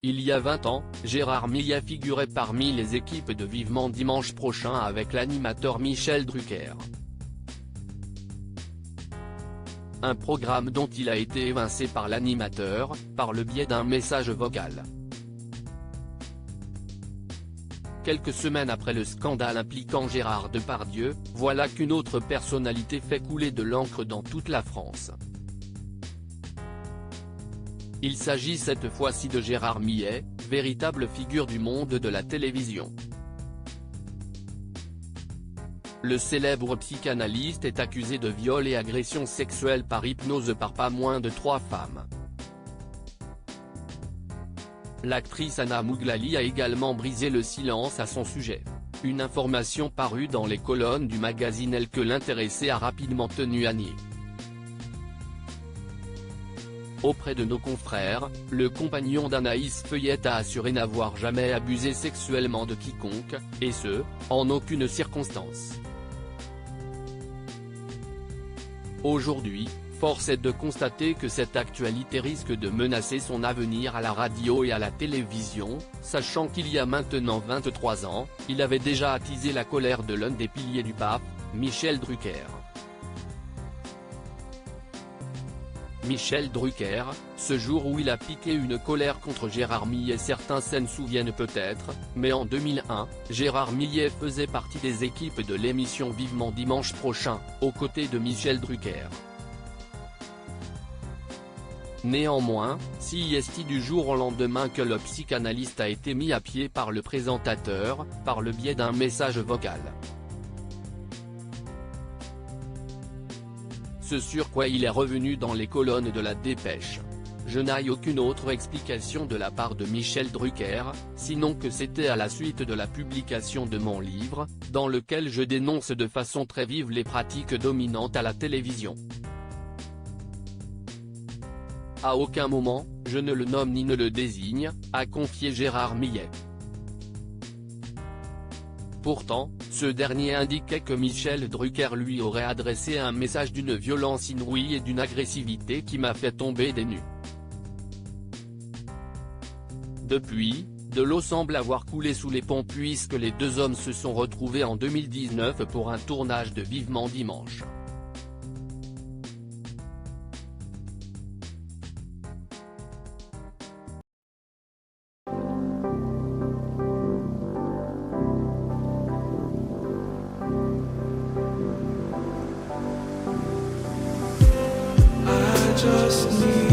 Il y a 20 ans, Gérard Millet figurait parmi les équipes de Vivement Dimanche Prochain avec l'animateur Michel Drucker. Un programme dont il a été évincé par l'animateur, par le biais d'un message vocal. Quelques semaines après le scandale impliquant Gérard Depardieu, voilà qu'une autre personnalité fait couler de l'encre dans toute la France. Il s'agit cette fois-ci de Gérard Millet, véritable figure du monde de la télévision. Le célèbre psychanalyste est accusé de viol et agression sexuelle par hypnose par pas moins de 3 femmes. L'actrice Anna Mouglali a également brisé le silence à son sujet. Une information parue dans les colonnes du magazine Elle que l'intéressé a rapidement tenu à nier. Auprès de nos confrères, le compagnon d'Anaïs Feuillette a assuré n'avoir jamais abusé sexuellement de quiconque, et ce, en aucune circonstance. Aujourd'hui, force est de constater que cette actualité risque de menacer son avenir à la radio et à la télévision, sachant qu'il y a maintenant 23 ans, il avait déjà attisé la colère de l'un des piliers du PAF, Michel Drucker. Michel Drucker, ce jour où il a piqué une colère contre Gérard Millet, certains s'en souviennent peut-être, mais en 2001, Gérard Millet faisait partie des équipes de l'émission Vivement Dimanche Prochain, aux côtés de Michel Drucker. Néanmoins, si est du jour au lendemain que le psychanalyste a été mis à pied par le présentateur, par le biais d'un message vocal. Ce sur quoi il est revenu dans les colonnes de la Dépêche. Je n'ai aucune autre explication de la part de Michel Drucker, sinon que c'était à la suite de la publication de mon livre, dans lequel je dénonce de façon très vive les pratiques dominantes à la télévision. À aucun moment, je ne le nomme ni ne le désigne, a confié Gérard Millet. Pourtant, ce dernier indiquait que Michel Drucker lui aurait adressé un message d'une violence inouïe et d'une agressivité qui m'a fait tomber des nues. Depuis, de l'eau semble avoir coulé sous les ponts puisque les deux hommes se sont retrouvés en 2019 pour un tournage de Vivement Dimanche. Just need